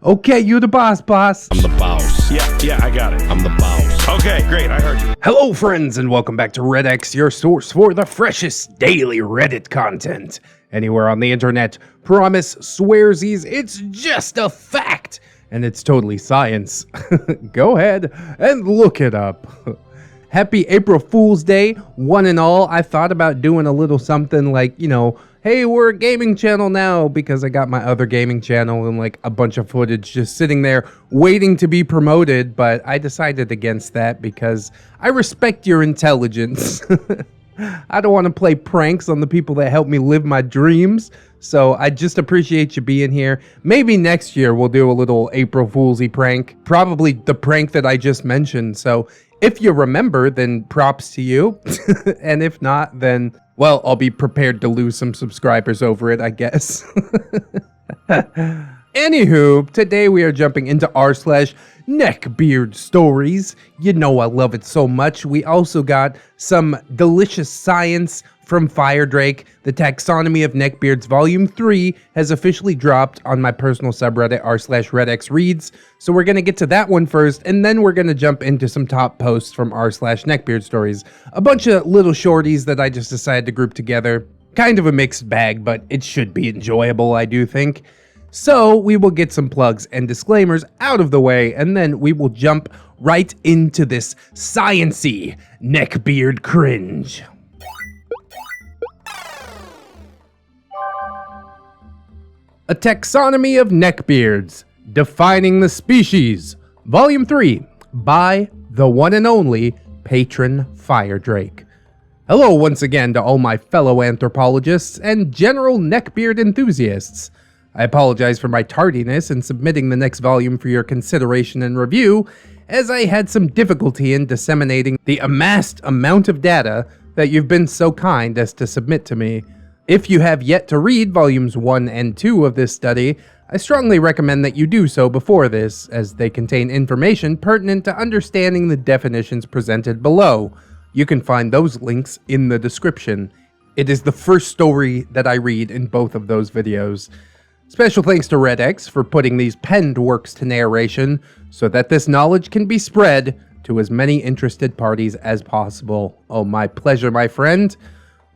Okay, you the boss, boss. I'm the boss. Yeah, I got it. I'm the boss. Okay, great, I heard you. Hello, friends, and welcome back to ReddX, your source for the freshest daily Reddit content. Anywhere on the internet, promise, swearsies, it's just a fact. And it's totally science. Go ahead and look it up. Happy April Fool's Day, one and all. I thought about doing a little something like, hey, we're a gaming channel now, because I got my other gaming channel and like a bunch of footage just sitting there waiting to be promoted, but I decided against that because I respect your intelligence. I don't want to play pranks on the people that help me live my dreams, so I just appreciate you being here. Maybe next year we'll do a little April Fool's-y prank, probably the prank that I just mentioned, so if you remember, then props to you, and if not, then, well, I'll be prepared to lose some subscribers over it, I guess. Anywho, today we are jumping into r/NeckbeardStories. You know I love it so much. We also got some delicious science from Firedrake. The Taxonomy of Neckbeards Volume 3 has officially dropped on my personal subreddit r/ReddX reads. So we're going to get to that one first, and then we're going to jump into some top posts from r/NeckbeardStories. A bunch of little shorties that I just decided to group together. Kind of a mixed bag, but it should be enjoyable, I do think. So we will get some plugs and disclaimers out of the way, and then we will jump right into this science-y neckbeard cringe. A Taxonomy of Neckbeards, Defining the Species, Volume 3, by the one and only Patron Firedrake. Hello once again to all my fellow anthropologists and general neckbeard enthusiasts. I apologize for my tardiness in submitting the next volume for your consideration and review, as I had some difficulty in disseminating the amassed amount of data that you've been so kind as to submit to me. If you have yet to read volumes 1 and 2 of this study, I strongly recommend that you do so before this, as they contain information pertinent to understanding the definitions presented below. You can find those links in the description. It is the first story that I read in both of those videos. Special thanks to ReddX for putting these penned works to narration so that this knowledge can be spread to as many interested parties as possible. Oh, my pleasure, my friend.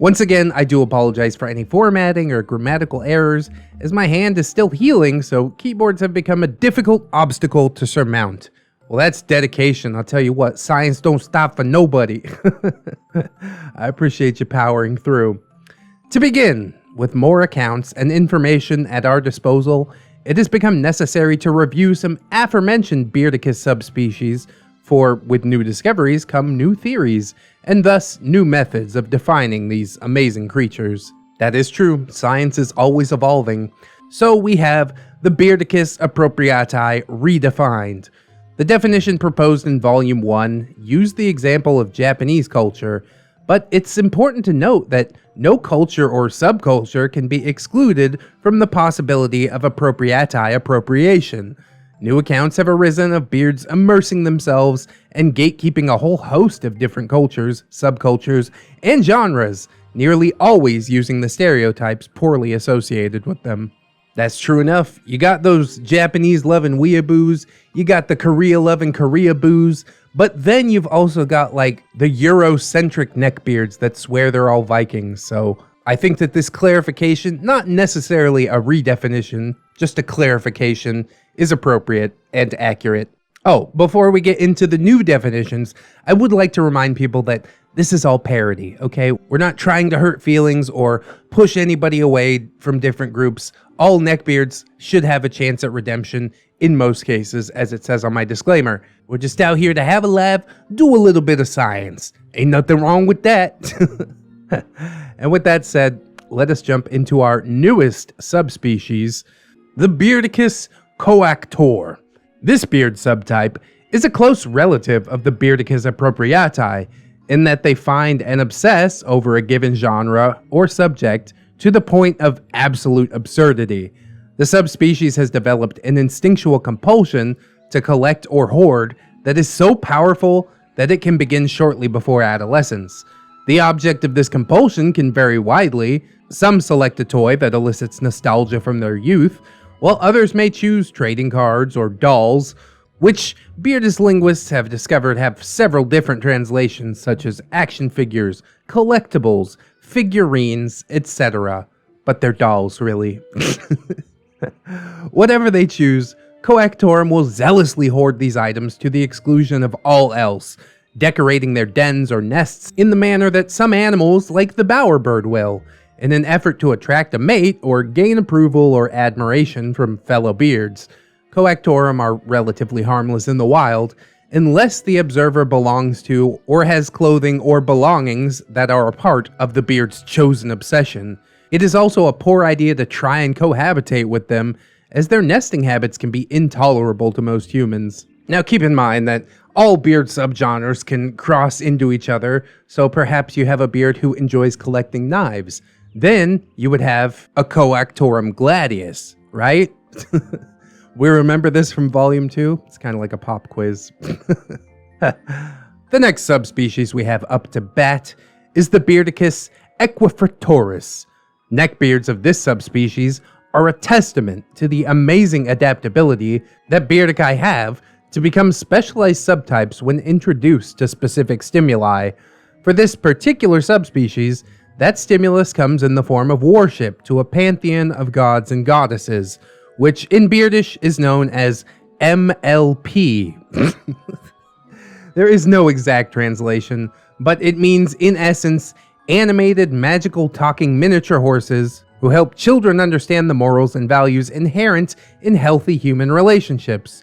Once again, I do apologize for any formatting or grammatical errors, as my hand is still healing, so keyboards have become a difficult obstacle to surmount. Well, that's dedication, I'll tell you what, science don't stop for nobody. I appreciate you powering through. To begin, with more accounts and information at our disposal, it has become necessary to review some aforementioned Beardicus subspecies, for with new discoveries come new theories, and thus new methods of defining these amazing creatures. That is true, science is always evolving. So we have the Beardicus appropriati redefined. The definition proposed in Volume 1 used the example of Japanese culture, but it's important to note that no culture or subculture can be excluded from the possibility of appropriati appropriation. New accounts have arisen of beards immersing themselves and gatekeeping a whole host of different cultures, subcultures, and genres, nearly always using the stereotypes poorly associated with them. That's true enough. You got those Japanese-loving weeaboos, you got the Korea-loving Koreaboos, but then you've also got like the Eurocentric neckbeards that swear they're all Vikings, so I think that this clarification, not necessarily a redefinition, just a clarification, is appropriate and accurate. Oh, before we get into the new definitions, I would like to remind people that this is all parody, okay? We're not trying to hurt feelings or push anybody away from different groups. All neckbeards should have a chance at redemption in most cases, as it says on my disclaimer. We're just out here to have a laugh, do a little bit of science. Ain't nothing wrong with that. And with that said, let us jump into our newest subspecies, the Beardicus coactor. This beard subtype is a close relative of the Beardicus appropriati, in that they find and obsess over a given genre or subject to the point of absolute absurdity. The subspecies has developed an instinctual compulsion to collect or hoard that is so powerful that it can begin shortly before adolescence. The object of this compulsion can vary widely. Some select a toy that elicits nostalgia from their youth, while others may choose trading cards or dolls, which beardist linguists have discovered have several different translations such as action figures, collectibles, figurines, etc. But they're dolls, really. Whatever they choose, Coactorum will zealously hoard these items to the exclusion of all else, decorating their dens or nests in the manner that some animals like the bowerbird will, in an effort to attract a mate or gain approval or admiration from fellow beards. Coactorum are relatively harmless in the wild, unless the observer belongs to or has clothing or belongings that are a part of the beard's chosen obsession. It is also a poor idea to try and cohabitate with them, as their nesting habits can be intolerable to most humans. Now keep in mind that all beard subgenres can cross into each other, so perhaps you have a beard who enjoys collecting knives. Then you would have a Coactorum gladius, right? We remember this from Volume 2? It's kind of like a pop quiz. The next subspecies we have up to bat is the Beardicus equifractoris. Neckbeards of this subspecies are a testament to the amazing adaptability that Beardici have to become specialized subtypes when introduced to specific stimuli. For this particular subspecies, that stimulus comes in the form of worship to a pantheon of gods and goddesses, which in Beardish is known as MLP. There is no exact translation, but it means, in essence, animated, magical, talking miniature horses who help children understand the morals and values inherent in healthy human relationships.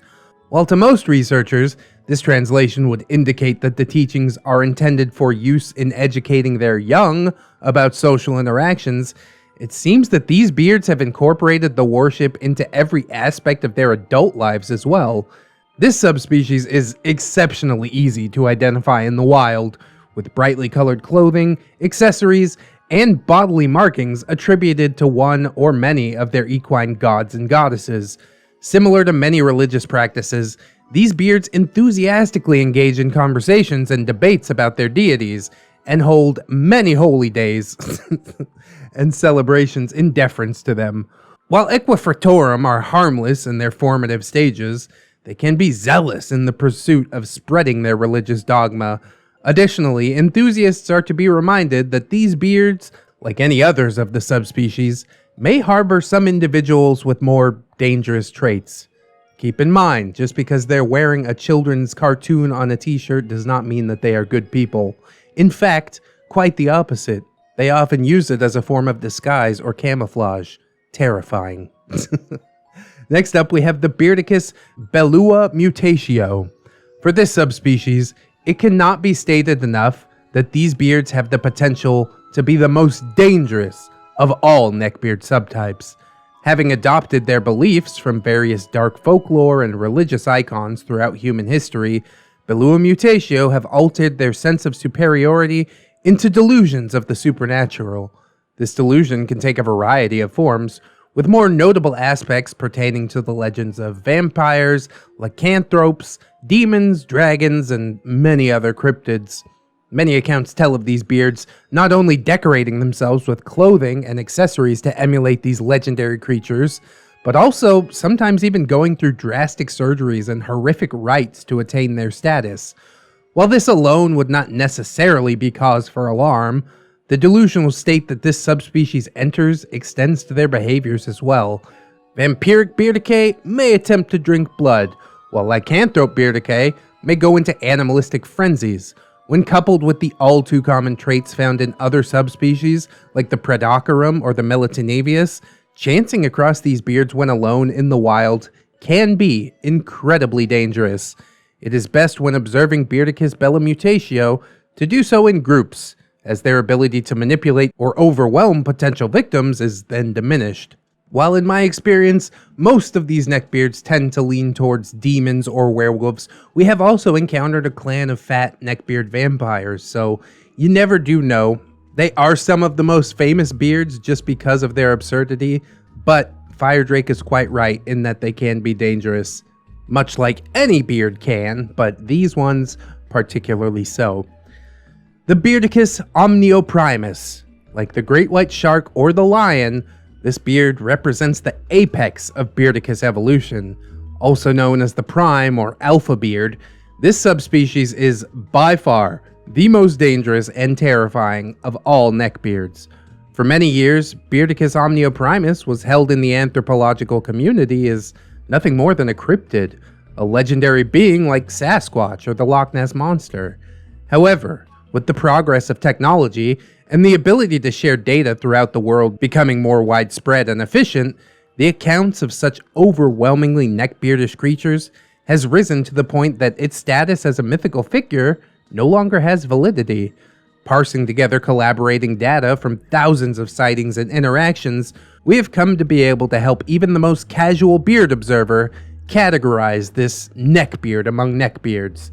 While to most researchers, this translation would indicate that the teachings are intended for use in educating their young about social interactions, it seems that these beards have incorporated the worship into every aspect of their adult lives as well. This subspecies is exceptionally easy to identify in the wild, with brightly colored clothing, accessories, and bodily markings attributed to one or many of their equine gods and goddesses. Similar to many religious practices, these beards enthusiastically engage in conversations and debates about their deities, and hold many holy days and celebrations in deference to them. While Equifractorum are harmless in their formative stages, they can be zealous in the pursuit of spreading their religious dogma. Additionally, enthusiasts are to be reminded that these beards, like any others of the subspecies, may harbor some individuals with more dangerous traits. Keep in mind, just because they're wearing a children's cartoon on a t-shirt does not mean that they are good people. In fact, quite the opposite. They often use it as a form of disguise or camouflage. Terrifying. Next up, we have the Beardicus bellua mutatio. For this subspecies, it cannot be stated enough that these beards have the potential to be the most dangerous of all neckbeard subtypes. Having adopted their beliefs from various dark folklore and religious icons throughout human history, Bellua mutatio have altered their sense of superiority into delusions of the supernatural. This delusion can take a variety of forms, with more notable aspects pertaining to the legends of vampires, lycanthropes, demons, dragons, and many other cryptids. Many accounts tell of these beards not only decorating themselves with clothing and accessories to emulate these legendary creatures, but also sometimes even going through drastic surgeries and horrific rites to attain their status. While this alone would not necessarily be cause for alarm, the delusion will state that this subspecies extends to their behaviors as well. Vampiric Beardicae may attempt to drink blood, while lycanthrope Beardicae may go into animalistic frenzies. When coupled with the all-too-common traits found in other subspecies, like the Predacarum or the Melitonavius, chancing across these beards when alone in the wild can be incredibly dangerous. It is best when observing Beardicus bellua mutatio to do so in groups, as their ability to manipulate or overwhelm potential victims is then diminished. While in my experience, most of these neckbeards tend to lean towards demons or werewolves, we have also encountered a clan of fat neckbeard vampires, so you never do know. They are some of the most famous beards just because of their absurdity, but Firedrake is quite right in that they can be dangerous. Much like any beard can, but these ones particularly so. The Beardicus omnioprimus. Like the great white shark or the lion, This beard represents the apex of Beardicus evolution, also known as the prime or alpha beard. This subspecies is by far the most dangerous and terrifying of all neckbeards. For many years, Beardicus omnioprimus was held in the anthropological community as nothing more than a cryptid, a legendary being like Sasquatch or the Loch Ness Monster. However, with the progress of technology and the ability to share data throughout the world becoming more widespread and efficient, the accounts of such overwhelmingly neckbeardish creatures has risen to the point that its status as a mythical figure no longer has validity. Parsing together collaborating data from thousands of sightings and interactions, we have come to be able to help even the most casual beard observer categorize this neckbeard among neckbeards.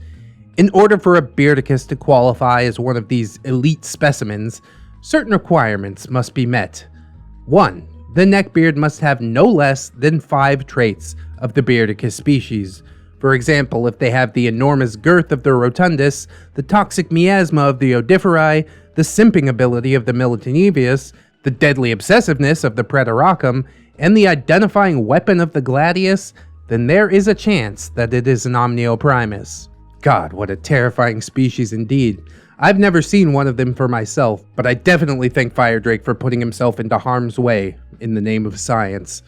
In order for a Beardicus to qualify as one of these elite specimens, certain requirements must be met. 1. The neckbeard must have no less than 5 traits of the Beardicus species. For example, if they have the enormous girth of the rotundus, the toxic miasma of the odiferae, the simping ability of the militanevius, the deadly obsessiveness of the preterocum, and the identifying weapon of the gladius, then there is a chance that it is an omnioprimus. God, what a terrifying species indeed. I've never seen one of them for myself, but I definitely thank Firedrake for putting himself into harm's way in the name of science.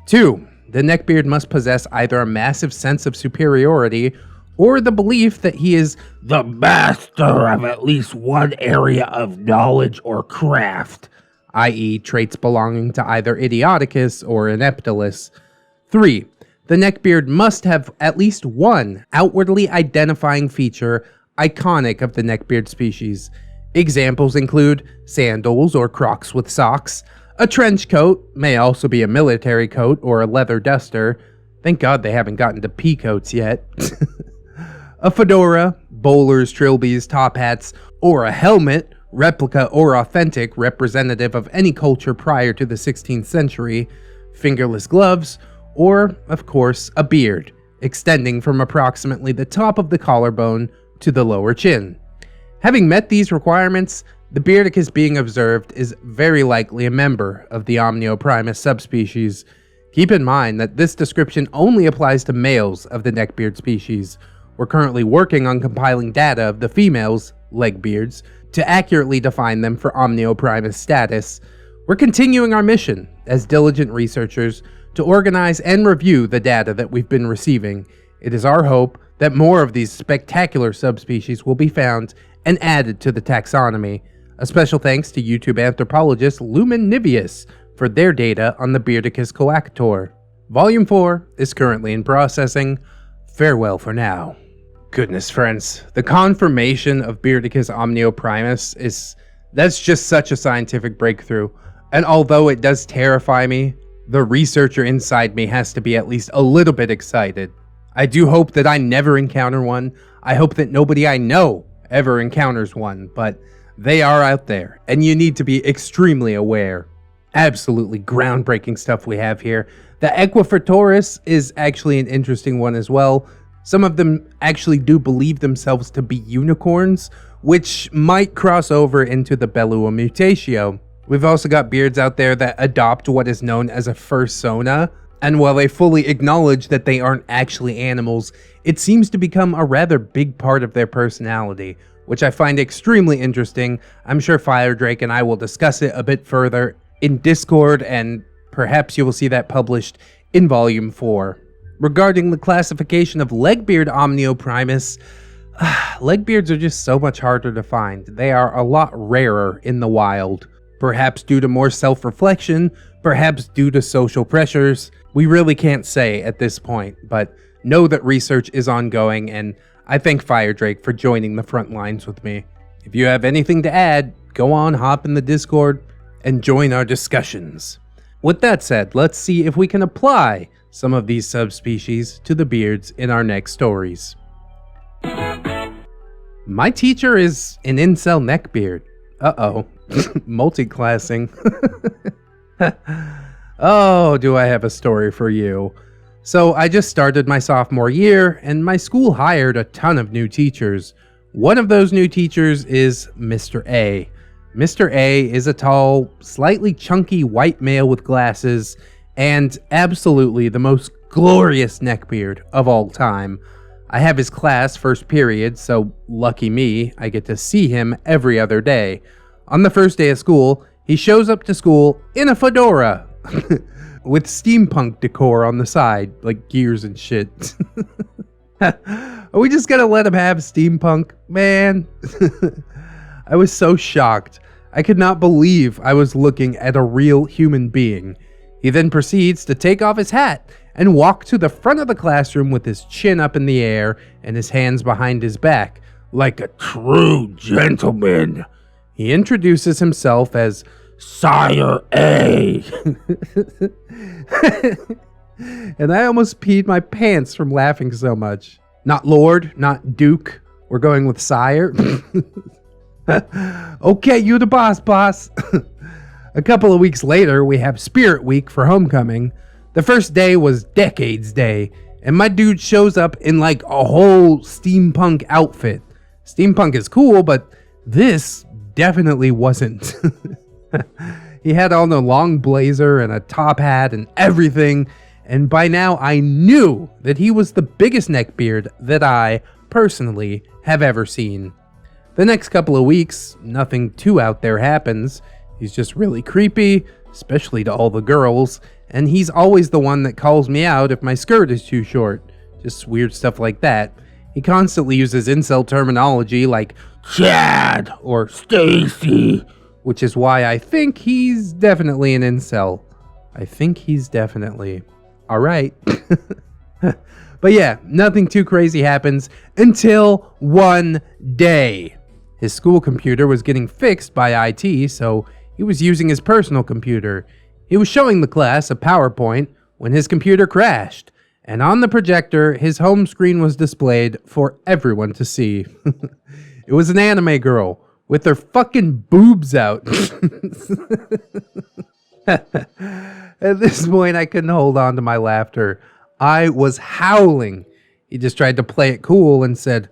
2. The neckbeard must possess either a massive sense of superiority or the belief that he is the master of at least one area of knowledge or craft, i.e. traits belonging to either Idioticus or Ineptilus. 3. The neckbeard must have at least one outwardly identifying feature iconic of the neckbeard species. Examples include sandals or crocs with socks. A trench coat may also be a military coat or a leather duster. Thank God they haven't gotten to pea coats yet. A fedora, bowlers, trilbies, top hats, or a helmet, replica or authentic, representative of any culture prior to the 16th century, fingerless gloves, or, of course, a beard, extending from approximately the top of the collarbone to the lower chin. Having met these requirements, the Beardicus being observed is very likely a member of the Omnioprimus subspecies. Keep in mind that this description only applies to males of the neckbeard species. We're currently working on compiling data of the females, legbeards, to accurately define them for Omnioprimus status. We're continuing our mission as diligent researchers to organize and review the data that we've been receiving. It is our hope that more of these spectacular subspecies will be found and added to the taxonomy. A special thanks to YouTube anthropologist Lumen Nivius for their data on the Beardicus coactor. Volume 4 is currently in processing. Farewell for now. Goodness, friends, the confirmation of Beardicus omnioprimus that's just such a scientific breakthrough. And although it does terrify me, the researcher inside me has to be at least a little bit excited. I do hope that I never encounter one. I hope that nobody I know ever encounters one, but they are out there, and you need to be extremely aware. Absolutely groundbreaking stuff we have here. The Equifertoris is actually an interesting one as well. Some of them actually do believe themselves to be unicorns, which might cross over into the Bellua mutatio. We've also got beards out there that adopt what is known as a fursona, and while they fully acknowledge that they aren't actually animals, it seems to become a rather big part of their personality, which I find extremely interesting. I'm sure Firedrake and I will discuss it a bit further in Discord, and perhaps you will see that published in Volume 4. Regarding the classification of legbeard omnioprimus, legbeards are just so much harder to find. They are a lot rarer in the wild. Perhaps due to more self-reflection, perhaps due to social pressures. We really can't say at this point, but know that research is ongoing, and I thank Firedrake for joining the front lines with me. If you have anything to add, go on, hop in the Discord, and join our discussions. With that said, let's see if we can apply some of these subspecies to the beards in our next stories. My teacher is an incel neckbeard. Uh-oh. Multi-classing. Oh, do I have a story for you. So I just started my sophomore year, and my school hired a ton of new teachers. One of those new teachers is Mr. A. Mr. A is a tall, slightly chunky white male with glasses and absolutely the most glorious neckbeard of all time. I have his class first period, so lucky me, I get to see him every other day. On the first day of school, he shows up to school in a fedora with steampunk decor on the side, like gears and shit. Are we just gonna let him have steampunk? Man. I was so shocked. I could not believe I was looking at a real human being. He then proceeds to take off his hat and walk to the front of the classroom with his chin up in the air and his hands behind his back, like a true gentleman. He introduces himself as Sire A. And I almost peed my pants from laughing so much. Not Lord, not Duke. We're going with Sire. Okay, you the boss. A couple of weeks later, we have Spirit Week for homecoming. The first day was Decades Day, and my dude shows up in like a whole steampunk outfit. Steampunk is cool, but this definitely wasn't. He had on a long blazer and a top hat and everything, and by now I knew that he was the biggest neckbeard that I, personally, have ever seen. The next couple of weeks, nothing too out there happens. He's just really creepy, especially to all the girls, and he's always the one that calls me out if my skirt is too short. Just weird stuff like that. He constantly uses incel terminology like Chad or Stacy, which is why I think he's definitely an incel. Alright. But yeah, nothing too crazy happens until one day. His school computer was getting fixed by IT, so he was using his personal computer. He was showing the class a PowerPoint when his computer crashed, and on the projector, his home screen was displayed for everyone to see. It was an anime girl with her fucking boobs out. At this point, I couldn't hold on to my laughter. I was howling. He just tried to play it cool and said,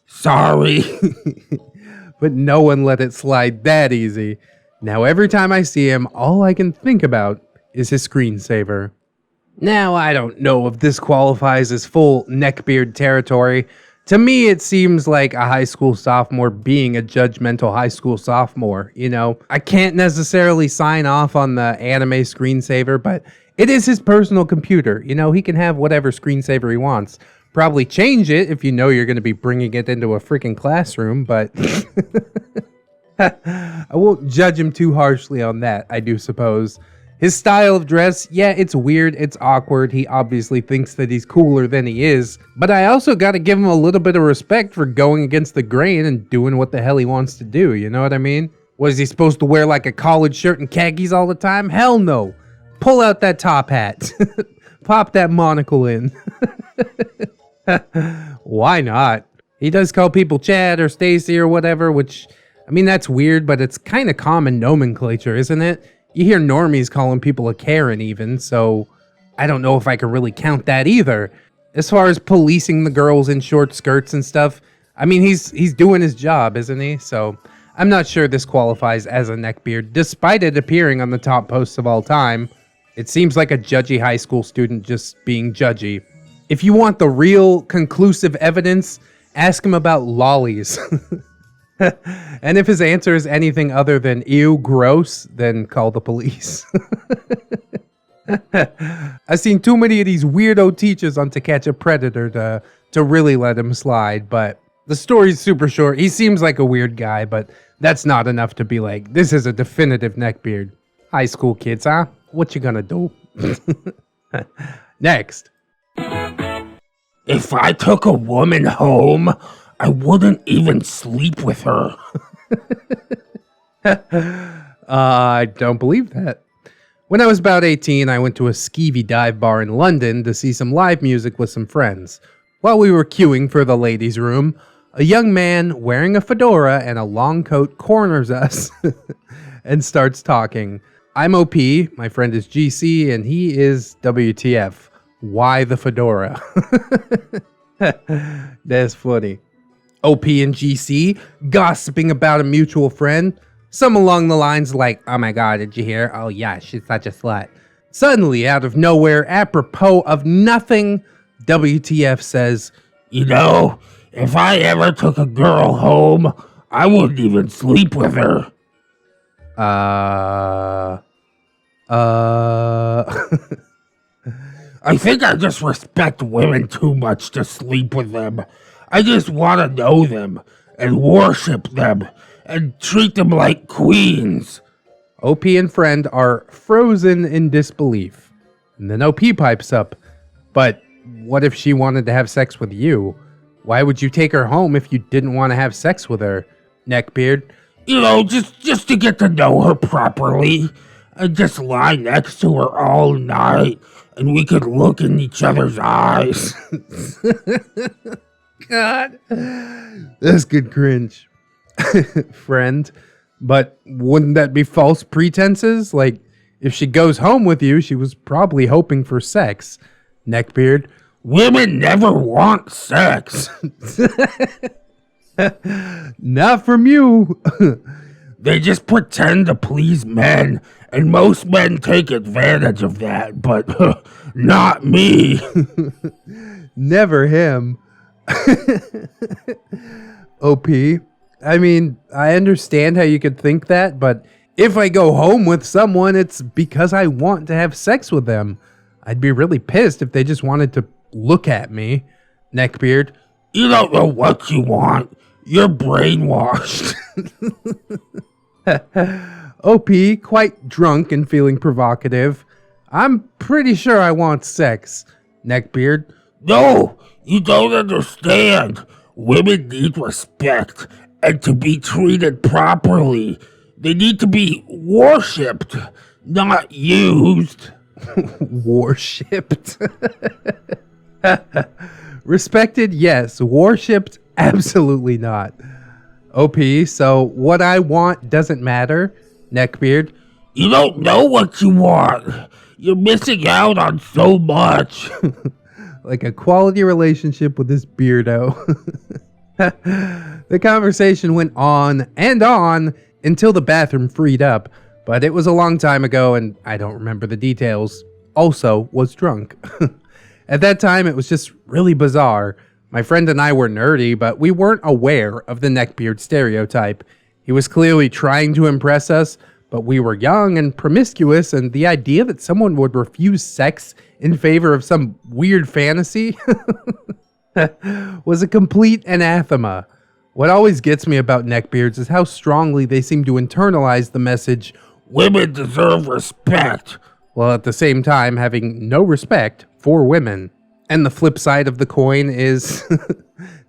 sorry. But no one let it slide that easy. Now every time I see him, all I can think about is his screensaver. Now I don't know if this qualifies as full neckbeard territory. To me, it seems like a high school sophomore being a judgmental high school sophomore, you know? I can't necessarily sign off on the anime screensaver, but it is his personal computer. You know, he can have whatever screensaver he wants. Probably change it if you know you're going to be bringing it into a freaking classroom, but I won't judge him too harshly on that, I do suppose. His style of dress, yeah, it's weird, it's awkward, he obviously thinks that he's cooler than he is, but I also gotta give him a little bit of respect for going against the grain and doing what the hell he wants to do, you know what I mean? Was he supposed to wear like a collared shirt and khakis all the time? Hell no! Pull out that top hat. Pop that monocle in. Why not? He does call people Chad or Stacy or whatever, which, I mean, that's weird, but it's kind of common nomenclature, isn't it? You hear normies calling people a Karen even, so I don't know if I can really count that either. As far as policing the girls in short skirts and stuff, I mean, he's doing his job, isn't he? So I'm not sure this qualifies as a neckbeard, despite it appearing on the top posts of all time. It seems like a judgy high school student just being judgy. If you want the real conclusive evidence, ask him about lollies. And if his answer is anything other than ew, gross, then call the police. I've seen too many of these weirdo teachers on To Catch a Predator to really let him slide, but the story's super short. He seems like a weird guy, but that's not enough to be like, this is a definitive neckbeard. High school kids, huh? What you gonna do? Next. If I took a woman home, I wouldn't even sleep with her. I don't believe that. When I was about 18, I went to a skeevy dive bar in London to see some live music with some friends. While we were queuing for the ladies' room, a young man wearing a fedora and a long coat corners us and starts talking. I'm OP, my friend is GC, and he is WTF. Why the fedora? That's funny. OP and GC gossiping about a mutual friend. Some along the lines like, oh my god, did you hear? Oh yeah, she's such a slut. Suddenly, out of nowhere, apropos of nothing, WTF says, You know, if I ever took a girl home, I wouldn't even sleep with her. I think I just respect women too much to sleep with them. I just want to know them and worship them and treat them like queens. OP and friend are frozen in disbelief. And then OP pipes up. But what if she wanted to have sex with you? Why would you take her home if you didn't want to have sex with her, Neckbeard? You know, just to get to know her properly. And just lie next to her all night. And we could look in each other's eyes. God. That's good cringe. Friend. But wouldn't that be false pretenses? Like, if she goes home with you, she was probably hoping for sex. Neckbeard. Women never want sex. Not from you. They just pretend to please men, and most men take advantage of that, but not me. Never him. OP. I mean, I understand how you could think that, but if I go home with someone, it's because I want to have sex with them. I'd be really pissed if they just wanted to look at me. Neckbeard. You don't know what you want. You're brainwashed. OP, quite drunk and feeling provocative. I'm pretty sure I want sex. Neckbeard. No, you don't understand. Women need respect and to be treated properly. They need to be worshipped, not used. Worshipped. Respected, yes. Worshipped, absolutely not. OP, so what I want doesn't matter. Neckbeard. You don't know what you want. You're missing out on so much. Like a quality relationship with this beardo. The conversation went on and on until the bathroom freed up, but it was a long time ago and I don't remember the details. Also was drunk. At that time, it was just really bizarre. My friend and I were nerdy, but we weren't aware of the neckbeard stereotype. He was clearly trying to impress us, but we were young and promiscuous, and the idea that someone would refuse sex in favor of some weird fantasy was a complete anathema. What always gets me about neckbeards is how strongly they seem to internalize the message, women deserve respect, while at the same time having no respect for women. And the flip side of the coin is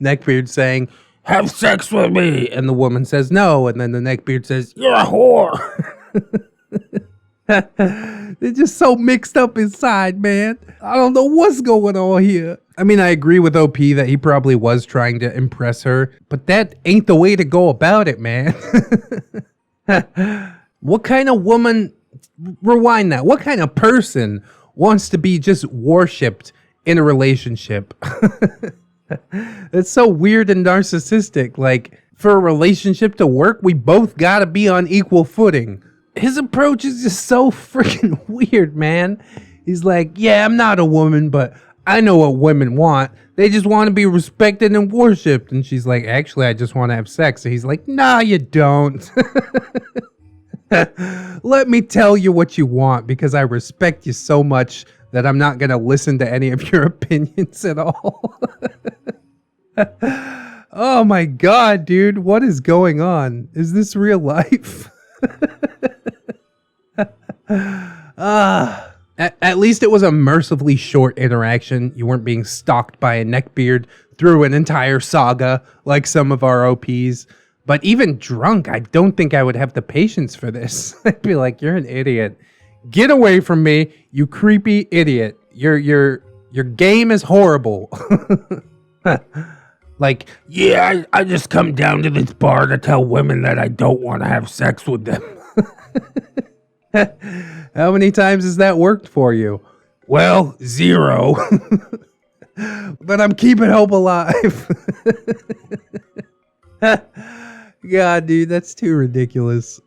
Neckbeard saying, have sex with me. And the woman says no. And then the Neckbeard says, you're a whore. They're just so mixed up inside, man. I don't know what's going on here. I mean, I agree with OP that he probably was trying to impress her, but that ain't the way to go about it, man. What kind of woman, rewind that, what kind of person wants to be just worshipped in a relationship? It's so weird and narcissistic. Like, for a relationship to work, we both gotta be on equal footing. His approach is just so freaking weird, man. He's like, yeah, I'm not a woman, but I know what women want. They just want to be respected and worshipped. And she's like, actually, I just want to have sex. And he's like, nah, you don't. Let me tell you what you want, because I respect you so much that I'm not going to listen to any of your opinions at all. Oh my God, dude. What is going on? Is this real life? At least it was a mercifully short interaction. You weren't being stalked by a neckbeard through an entire saga like some of our OPs. But even drunk, I don't think I would have the patience for this. I'd be like, you're an idiot. Get away from me, you creepy idiot. Your game is horrible. Like, yeah, I just come down to this bar to tell women that I don't want to have sex with them. How many times has that worked for you? Well, 0. But I'm keeping hope alive. God, dude, that's too ridiculous.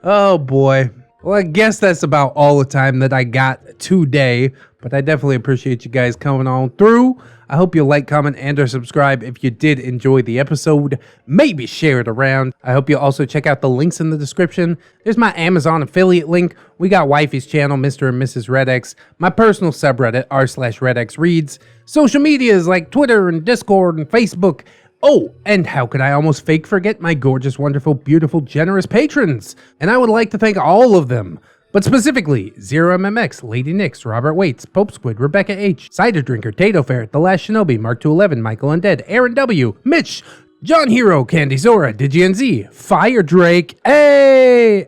Oh boy. Well, I guess that's about all the time that I got today, but I definitely appreciate you guys coming on through. I hope you like, comment, and or subscribe if you did enjoy the episode. Maybe share it around. I hope you also check out the links in the description. There's my Amazon affiliate link. We got Wifey's channel, Mr. and Mrs. ReddX, my personal subreddit, r/ReddXReads, social medias like Twitter and Discord and Facebook. Oh, and how could I almost fake forget my gorgeous, wonderful, beautiful, generous patrons? And I would like to thank all of them. But specifically, ZeroMMX, Lady Nix, Robert Waits, Pope Squid, Rebecca H, Cider Drinker, Tato Ferret, The Last Shinobi, Mark 211, Michael Undead, Aaron W, Mitch, John Hero, Candy Zora, DigiNZ, Fire Drake, hey!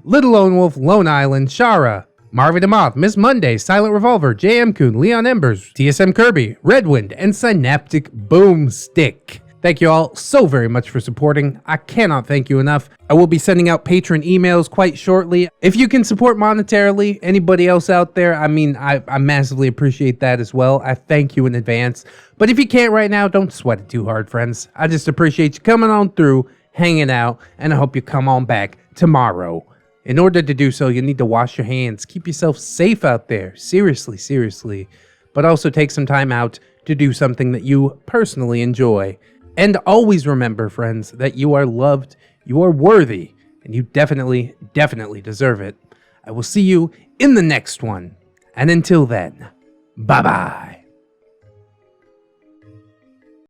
Little Lone Wolf, Lone Island, Shara, Marvy the Moth, Miss Monday, Silent Revolver, JM Coon, Leon Embers, TSM Kirby, Redwind, and Synaptic Boomstick. Thank you all so very much for supporting. I cannot thank you enough. I will be sending out patron emails quite shortly. If you can support monetarily, anybody else out there, I mean, I massively appreciate that as well. I thank you in advance. But if you can't right now, don't sweat it too hard, friends. I just appreciate you coming on through, hanging out, and I hope you come on back tomorrow. In order to do so, you need to wash your hands. Keep yourself safe out there. Seriously, seriously. But also take some time out to do something that you personally enjoy. And always remember, friends, that you are loved, you are worthy, and you definitely, definitely deserve it. I will see you in the next one. And until then, bye-bye.